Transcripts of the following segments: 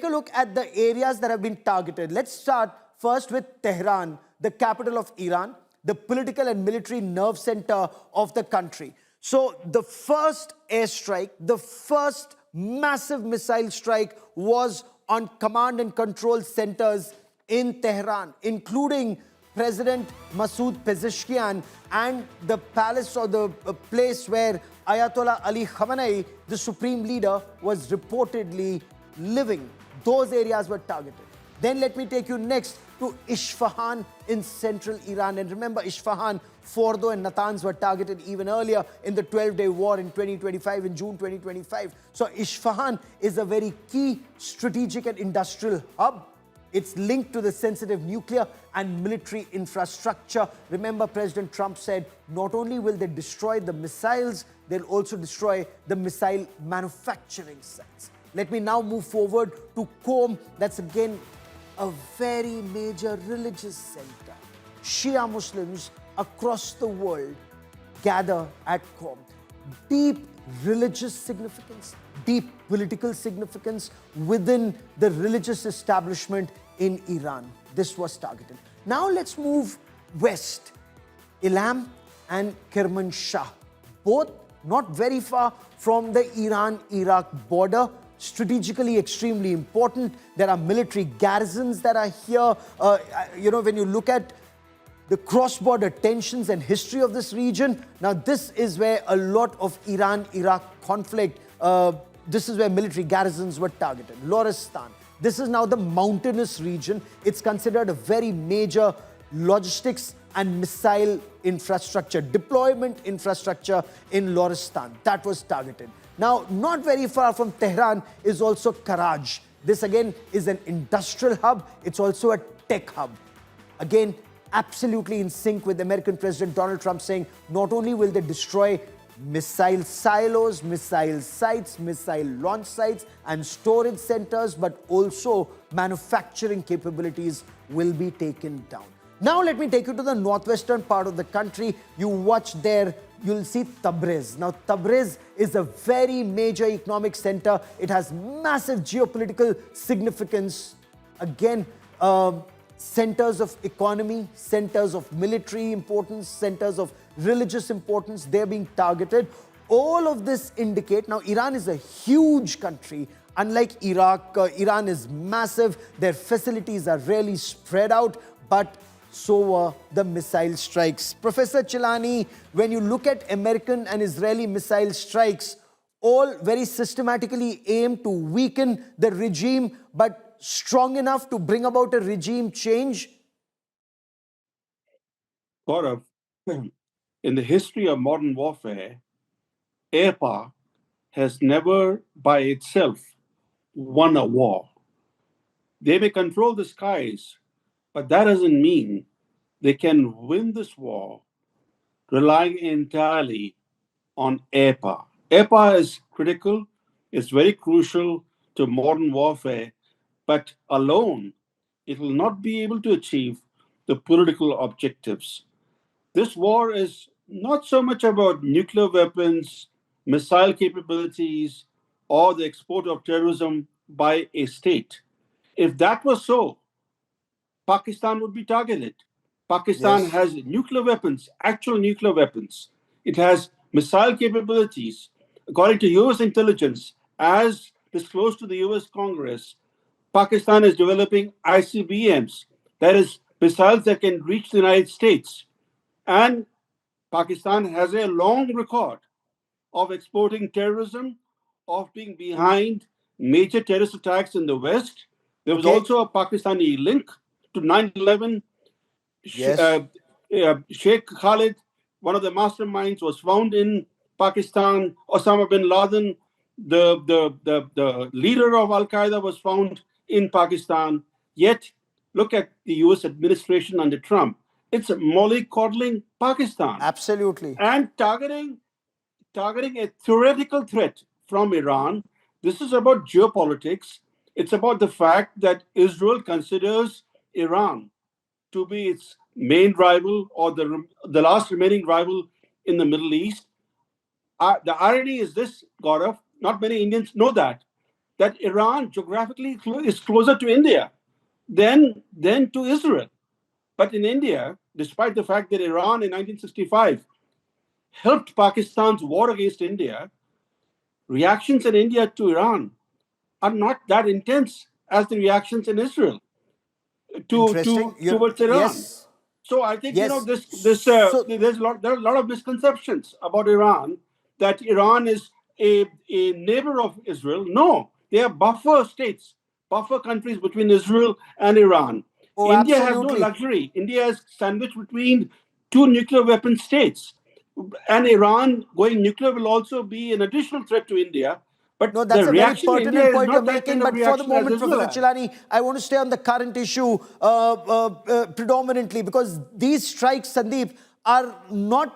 take a look at the areas that have been targeted. Let's start first with Tehran, the capital of Iran, the political and military nerve center of the country. So the first airstrike, the first massive missile strike was on command and control centers in Tehran, including President Masoud Pezeshkian and the palace or the place where Ayatollah Ali Khamenei, the supreme leader, was reportedly living. Those areas were targeted. Then let me take you next to Isfahan in central Iran. And remember, Isfahan, Fordo and Natanz were targeted even earlier in the 12-day war in 2025, in June 2025. So Isfahan is a very key strategic and industrial hub. It's linked to the sensitive nuclear and military infrastructure. Remember, President Trump said not only will they destroy the missiles, they'll also destroy the missile manufacturing sites. Let me now move forward to Qom. That's again a very major religious center. Shia Muslims across the world gather at Qom. Deep religious significance, deep political significance within the religious establishment in Iran. This was targeted. Now let's move west. Ilam and Kermanshah, both not very far from the Iran-Iraq border, strategically extremely important. There are military garrisons that are here. When you look at the cross-border tensions and history of this region, now this is where a lot of Iran-Iraq conflict, this is where military garrisons were targeted. Loristan, this is now the mountainous region. It's considered a very major logistics and missile infrastructure, deployment infrastructure in Loristan. That was targeted. Now, not very far from Tehran is also Karaj. This again is an industrial hub. It's also a tech hub. Again, absolutely in sync with American President Donald Trump saying not only will they destroy missile silos, missile sites, missile launch sites and storage centers, but also manufacturing capabilities will be taken down. Now let me take you to the northwestern part of the country. You watch there, you'll see Tabriz. Now Tabriz is a very major economic center. It has massive geopolitical significance. Again, centers of economy, centers of military importance, centers of religious importance, they're being targeted. All of this indicate, now Iran is a huge country. Unlike Iraq, Iran is massive. Their facilities are really spread out, but so were the missile strikes. Professor Chilani, when you look at American and Israeli missile strikes, all very systematically aim to weaken the regime, but strong enough to bring about a regime change? Gaurav, in the history of modern warfare, air power has never by itself won a war. They may control the skies, but that doesn't mean they can win this war relying entirely on air power. Air power is critical, it's very crucial to modern warfare, but alone, it will not be able to achieve the political objectives. This war is not so much about nuclear weapons, missile capabilities, or the export of terrorism by a state. If that was so, Pakistan would be targeted. Pakistan has nuclear weapons, actual nuclear weapons. It has missile capabilities. According to US intelligence, as disclosed to the US Congress, Pakistan is developing ICBMs, that is, missiles that can reach the United States. And Pakistan has a long record of exporting terrorism, of being behind major terrorist attacks in the West. There was also a Pakistani link to 9/11. Sheikh Khalid, one of the masterminds, was found in Pakistan. Osama bin Laden, the leader of Al-Qaeda, was found in Pakistan. Yet, look at the US administration under Trump. It's mollycoddling Pakistan. Absolutely. And targeting a theoretical threat from Iran. This is about geopolitics. It's about the fact that Israel considers Iran to be its main rival or the last remaining rival in the Middle East. The irony is this, Gaurav, not many Indians know that that Iran geographically is closer to India than to Israel. But in India, despite the fact that Iran in 1965 helped Pakistan's war against India, reactions in India to Iran are not that intense as the reactions in Israel Interesting. towards Iran. Yes. So I think Yes. there are a lot of misconceptions about Iran, that Iran is a neighbor of Israel. No, they are buffer states, buffer countries between Israel and Iran. Oh, India has no absolutely. luxury. India is sandwiched between two nuclear weapon states, and Iran going nuclear will also be an additional threat to India. But No, the that's a very reaction in India pertinent is point you're not that making. kind of But for the reaction as moment, Israel Professor has. Chilani, I want to stay on the current issue predominantly, because these strikes, Sandeep, are not.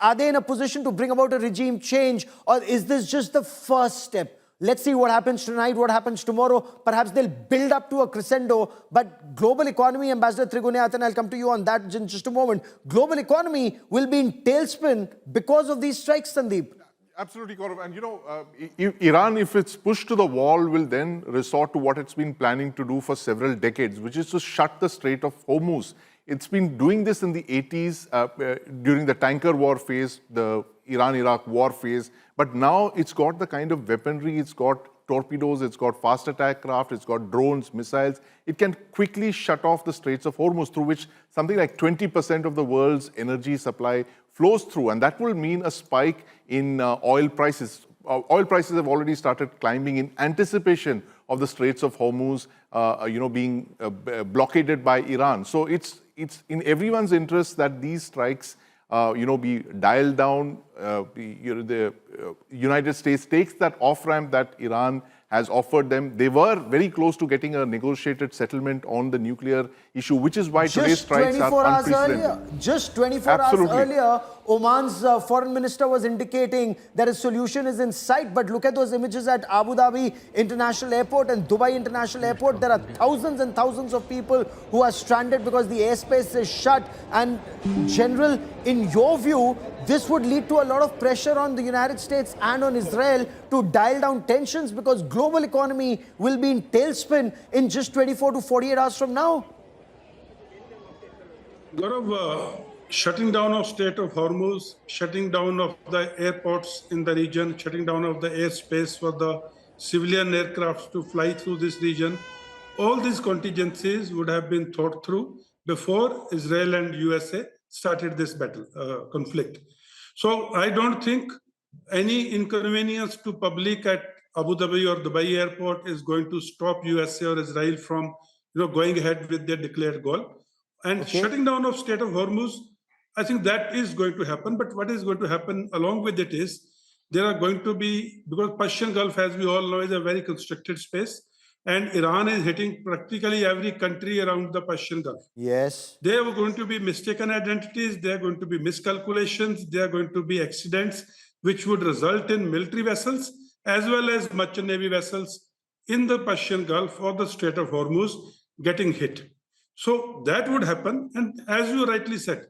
Are they in a position to bring about a regime change, or is this just the first step? Let's see what happens tonight, what happens tomorrow. Perhaps they'll build up to a crescendo. But global economy, Ambassador Trigunayathan, I'll come to you on that in just a moment. Global economy will be in tailspin because of these strikes, Sandeep. Absolutely, Gaurav. And Iran, if it's pushed to the wall, will then resort to what it's been planning to do for several decades, which is to shut the Strait of Hormuz. It's been doing this in the 80s during the tanker war phase, the Iran-Iraq war phase. But now it's got the kind of weaponry, it's got torpedoes, it's got fast attack craft, it's got drones, missiles. It can quickly shut off the Straits of Hormuz, through which something like 20% of the world's energy supply flows through. And that will mean a spike in oil prices. Oil prices have already started climbing in anticipation of the Straits of Hormuz being blockaded by Iran. So it's in everyone's interest that these strikes be dialed down. The United States takes that off-ramp that Iran has offered them. They were very close to getting a negotiated settlement on the nuclear issue, which is why today's strikes are unprecedented. Just 24 hours earlier, Oman's foreign minister was indicating that a solution is in sight. But look at those images at Abu Dhabi International Airport and Dubai International Airport. There are thousands and thousands of people who are stranded because the airspace is shut. And General, in your view, this would lead to a lot of pressure on the United States and on Israel to dial down tensions, because global economy will be in tailspin in just 24 to 48 hours from now. Gaurav, shutting down of Strait of Hormuz, shutting down of the airports in the region, shutting down of the airspace for the civilian aircrafts to fly through this region, all these contingencies would have been thought through before Israel and USA started this conflict. So I don't think any inconvenience to public at Abu Dhabi or Dubai airport is going to stop USA or Israel from going ahead with their declared goal. And shutting down of Strait of Hormuz, I think that is going to happen. But what is going to happen along with it is there are going to be, because Persian Gulf, as we all know, is a very constricted space, and Iran is hitting practically every country around the Persian Gulf. Yes. There are going to be mistaken identities, there are going to be miscalculations, there are going to be accidents which would result in military vessels as well as merchant navy vessels in the Persian Gulf or the Strait of Hormuz getting hit. So that would happen. And as you rightly said,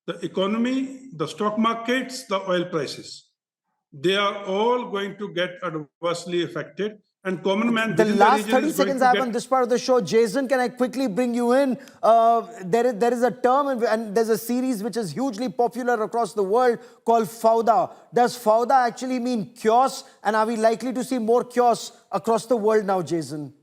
the economy, the stock markets, the oil prices, they are all going to get adversely affected. And common man The within last the 30 region seconds I have on this part of the show. Jason, can I quickly bring you in? There is a term and there's a series which is hugely popular across the world called Fauda. Does Fauda actually mean chaos? And are we likely to see more chaos across the world now, Jason?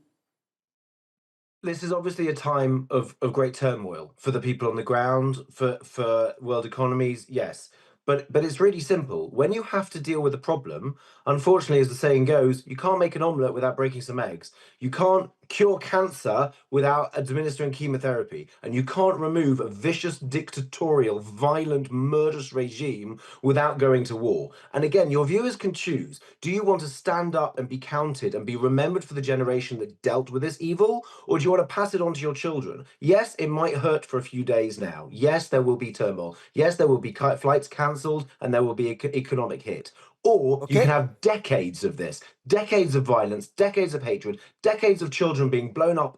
This is obviously a time of great turmoil for the people on the ground, for world economies, yes. But it's really simple. When you have to deal with a problem, unfortunately, as the saying goes, you can't make an omelette without breaking some eggs. You can't cure cancer without administering chemotherapy. And you can't remove a vicious, dictatorial, violent, murderous regime without going to war. And again, your viewers can choose. Do you want to stand up and be counted and be remembered for the generation that dealt with this evil? Or do you want to pass it on to your children? Yes, it might hurt for a few days now. Yes, there will be turmoil. Yes, there will be flights cancelled and there will be an economic hit. Or you can have decades of this, decades of violence, decades of hatred, decades of children being blown up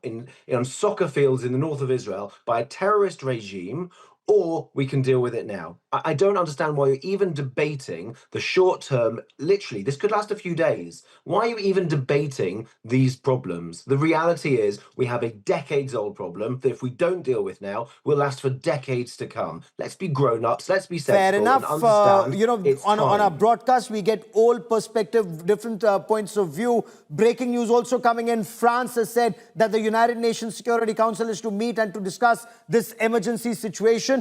on soccer fields in the north of Israel by a terrorist regime, or we can deal with it now. I don't understand why you're even debating the short term. Literally, this could last a few days. Why are you even debating these problems? The reality is we have a decades old problem that if we don't deal with now, will last for decades to come. Let's be grown ups. Let's be Fair sensible and enough. understand You know, it's on our time. broadcast, we get all perspective, different points of view. Breaking news also coming in. France has said that the United Nations Security Council is to meet and to discuss this emergency situation.